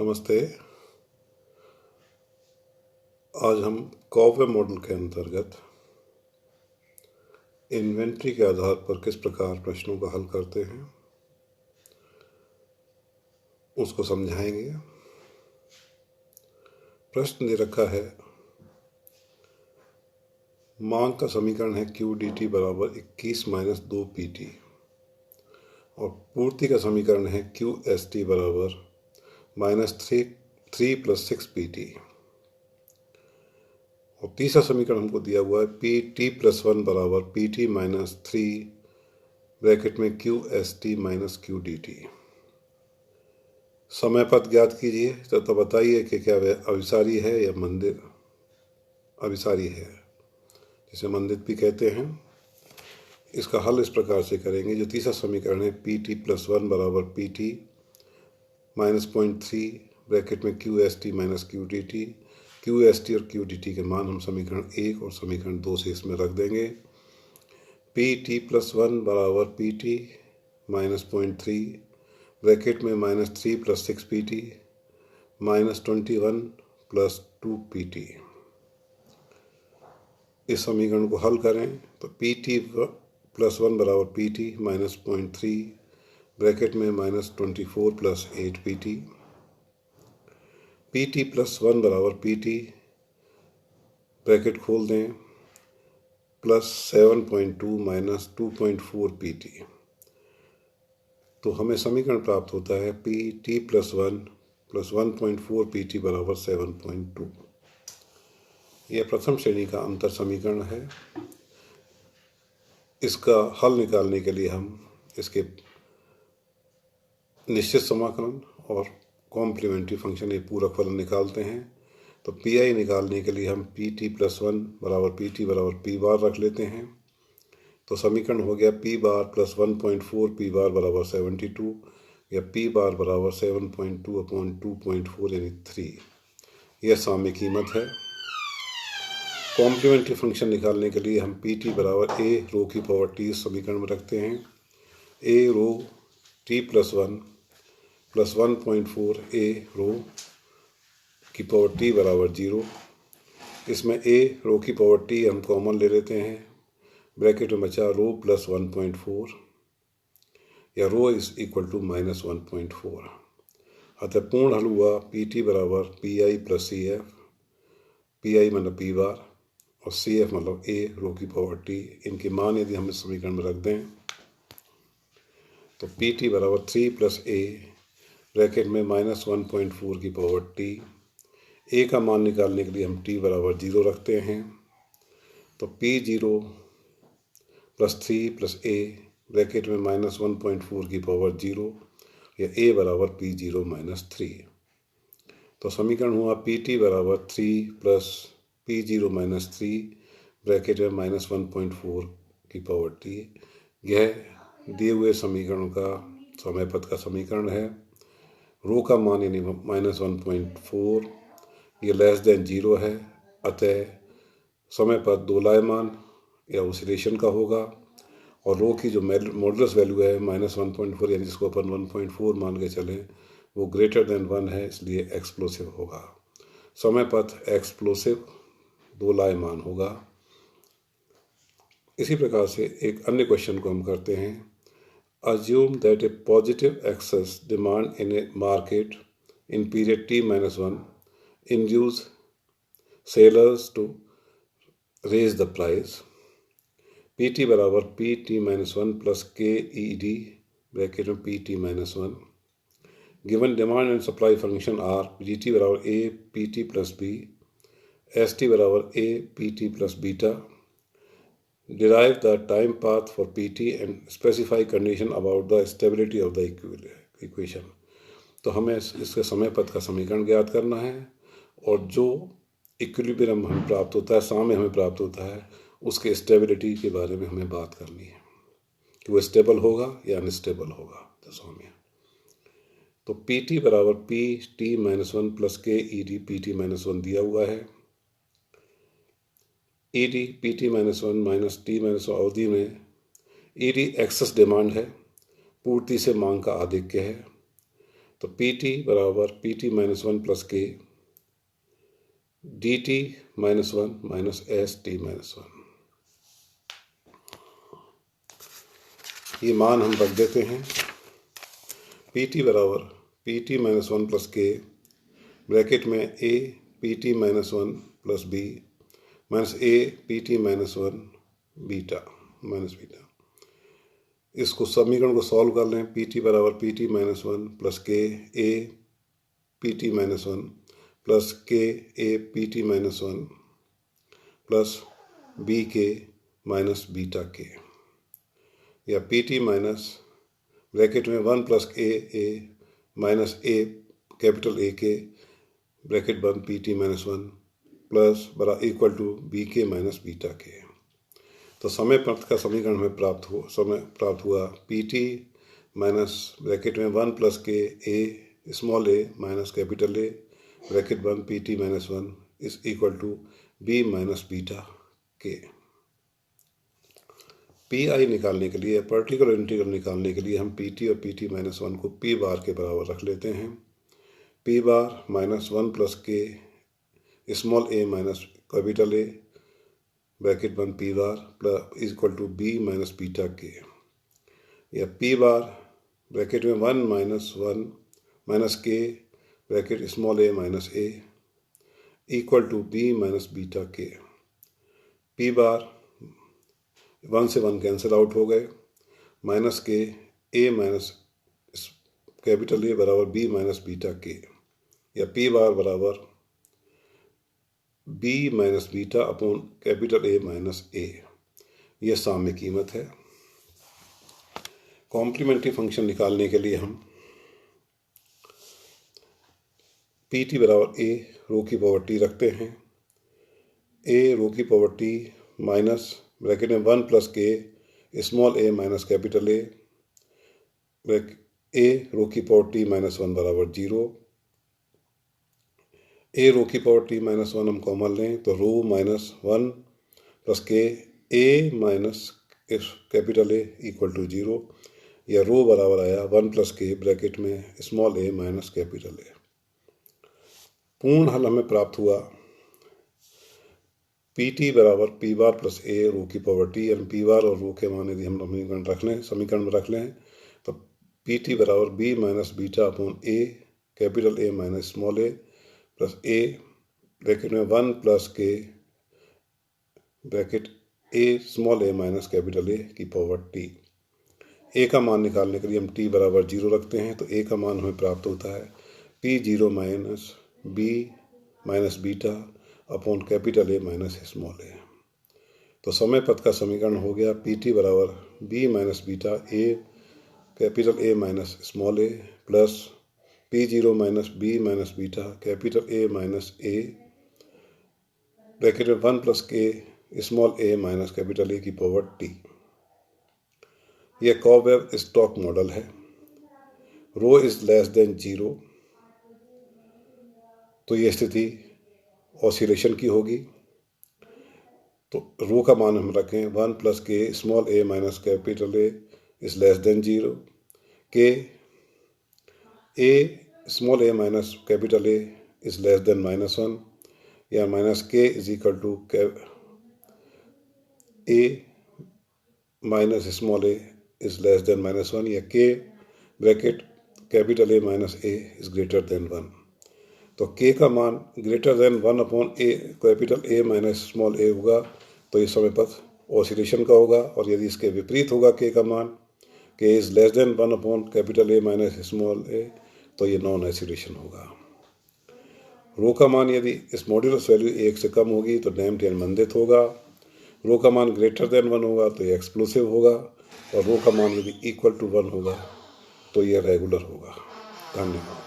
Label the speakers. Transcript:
Speaker 1: नमस्ते। आज हम कॉवे मॉडल के अंतर्गत इन्वेंट्री के आधार पर किस प्रकार प्रश्नों का हल करते हैं उसको समझाएंगे। प्रश्न दे रखा है, मांग का समीकरण है क्यू डी टी बराबर 21 माइनस 2 पी टी और पूर्ति का समीकरण है क्यू एस टी बराबर -3 प्लस 6 पी टी और तीसरा समीकरण हमको दिया हुआ है पी टी प्लस 1 बराबर पी टी माइनस 3 ब्रैकेट में Q S T minus Q D T. समय पद ज्ञात कीजिए। तो बताइए कि क्या वह अभिसारी है या मंदिर अभिसारी है, जिसे मंदिर भी कहते हैं। इसका हल इस प्रकार से करेंगे। जो तीसरा समीकरण है पी टी प्लस 1 बराबर पी टी माइनस 0.3 ब्रैकेट में Q S T minus Q D T. Q S T और क्यू डी टी के मान हम समीकरण 1 और समीकरण 2 से इसमें रख देंगे। पी टी प्लस 1 बराबर पी टी माइनस 0.3 ब्रैकेट में -3 plus 6 P T -21 plus 2 P T. इस समीकरण को हल करें तो पी टी प्लस 1 बराबर पी टी माइनस 0.3 ब्रैकेट में -24 plus 8 P T. P T plus 1 बराबर पी टी ब्रैकेट खोल दें प्लस 7.2 माइनस 2.4 पी टी। तो हमें समीकरण प्राप्त होता है P T plus 1 plus 1.4 P T बराबर 7.2। यह प्रथम श्रेणी का अंतर समीकरण है। इसका हल निकालने के लिए हम इसके निश्चित समाकलन और कॉम्प्लीमेंट्री फंक्शन, ये पूरक फलन निकालते हैं। तो पी आई निकालने के लिए हम पी टी प्लस 1 बराबर पी टी बराबर पी बार रख लेते हैं। तो समीकरण हो गया P bar plus 1.4 P bar बराबर 72 या पी बार बराबर 7.2 अपॉन 2.4 यानी 3। यह साम्य कीमत है। कॉम्प्लीमेंट्री फंक्शन निकालने के लिए हम पी टी बराबर ए रो की पावर टी समीकरण में रखते हैं। A rho T plus 1 plus 1.4 A rho की पावर टी बराबर 0। इसमें ए रो की पावर टी हम कॉमन ले लेते हैं। ब्रैकेट में बचा रो प्लस 1.4 या रो इज इक्वल टू -1.4। अतः पूर्ण हल हुआ पी टी बराबर P I plus C F. P I मतलब पी बार और सी एफ मतलब ए रो की पावर टी। इनके मान यदि हम इस समीकरण में रख दें तो पी टी बराबर 3 प्लस ए ब्रैकेट में -1.4 की पावर टी। ए का मान निकालने के लिए हम टी बराबर 0 रखते हैं। तो P 0 plus 3 plus A bracket में -1.4 की पावर 0 या ए बराबर पी 0 माइनस 3। तो समीकरण हुआ पी टी बराबर 3 प्लस पी 0 माइनस 3 ब्रैकेट में -1.4 की पावर टी। यह दिए हुए समीकरण का समय पद का समीकरण है। रो का मान यानी -1.4 ये लेस देन 0 है। अतः समय पद दोलायमान या ओसिलेशन का होगा और रो की जो मॉडुलस वैल्यू है -1.4 यानी जिसको अपन 1.4 मान के चले वो ग्रेटर देन 1 है, इसलिए एक्सप्लोसिव होगा। समय पथ एक्सप्लोसिव दोलायमान होगा। इसी प्रकार से एक अन्य क्वेश्चन को हम करते हैं। Assume that a positive excess demand in a market in period t-1 induce sellers to raise the price। P T बराबर P T minus 1 plus K E D bracket में P T minus 1। Given demand and supply function are G T बराबर A P T plus B, S T बराबर A P T plus beta. Derive the time path for P T and specify condition about the stability of the equation. तो हमें इसके समय पथ का समीकरण ज्ञात करना है और जो इक्विलिब्रियम हमें प्राप्त होता है, साम्य हमें प्राप्त होता है, उसके स्टेबिलिटी के बारे में हमें बात करनी है कि वो स्टेबल होगा या अनस्टेबल होगा। तो साम्य तो पी टी बराबर P T minus 1 plus K E D P T minus 1 दिया हुआ है। E D P T minus 1 minus T minus अवधि में ई डी एक्सेस डिमांड है, पूर्ति से मांग का आधिक्य है। तो पी टी बराबर P T minus one plus K D T minus one minus S T minus one. ये मान हम रख देते हैं। पी टी बराबर P T minus one plus K bracket में A P T minus one plus B minus A P T minus one beta minus beta. इसको समीकरण को सॉल्व कर लें। पी टी बराबर P T minus one plus K A P T minus one plus K A P T minus one plus B K minus beta K, या P T minus bracket में one plus A minus A capital A K bracket बंद P T minus one plus बरा equal to B K minus beta K. तो समय पथ का समीकरण हमें प्राप्त हुआ पी टी माइनस ब्रैकेट में one plus K A small A minus capital A bracket बंद P T minus one is equal to B minus beta के। पी आई निकालने के लिए, पर्टिकुलर इंटीग्रल निकालने के लिए हम पी टी और पी टी माइनस वन को पी बार के बराबर रख लेते हैं। P bar minus one plus K small A minus capital A bracket बंद P bar plus equal to B minus beta K, या पी बार ब्रैकेट में one minus K bracket small A minus A equal to B minus beta के। P bar one से one cancel out हो गए, minus के A minus capital ए बराबर B minus beta K, या P bar बराबर B minus beta upon capital A minus A. यह साम्य कीमत है। कॉम्प्लीमेंट्री फंक्शन निकालने के लिए हम पी टी बराबर ए रो की पावर टी रखते हैं। ए रो की पावर टी माइनस ब्रैकेट में one plus K small A minus capital A rho की पावर टी माइनस वन बराबर जीरो। ए रो की पावर टी माइनस वन हम कॉमन लें तो rho minus one plus K A minus capital A equal to zero, या rho बराबर आया one plus K bracket में small A minus capital A. पूर्ण हल हमें प्राप्त हुआ पी टी बराबर पी बार प्लस ए रो की पावर टी, यानी पी बार और रो के मान यदि हम समीकरण में रख लें तो पी टी बराबर B minus beta upon A capital A minus small A plus A bracket में one plus K bracket A small A minus capital A की पावर टी। ए का मान निकालने के लिए हम टी बराबर जीरो रखते हैं, तो ए का मान हमें प्राप्त होता है P zero minus B minus beta upon capital A minus small A. तो समय पथ का समीकरण हो गया पी टी बराबर B minus beta A capital A minus small A plus P zero minus B minus beta capital A minus A bracket में one plus K small A minus capital A की power T. यह cobweb stock model है। Rho is less than zero, तो ये स्थिति oscillation की होगी। तो रो का मान हम रखें one plus K small A minus capital A is less than zero, K A small A minus capital A is less than minus one, या minus K is equal to A minus small A is less than minus one, या K bracket capital A minus A is greater than one. तो K का मान greater than one upon A capital A minus small A होगा, तो इस समय पथ oscillation का होगा। और यदि इसके विपरीत होगा के का मान K is less than one upon capital A minus small A, तो ये नॉन ऑसिलेशन होगा। रो का मान यदि इस मॉड्यूलस वैल्यू एक से कम होगी तो डैम्प्ड यानी मंदित होगा। रो का मान ग्रेटर देन वन होगा तो ये एक्सप्लोसिव होगा, और रो का मान यदि इक्वल टू वन होगा तो ये रेगुलर होगा। धन्यवाद।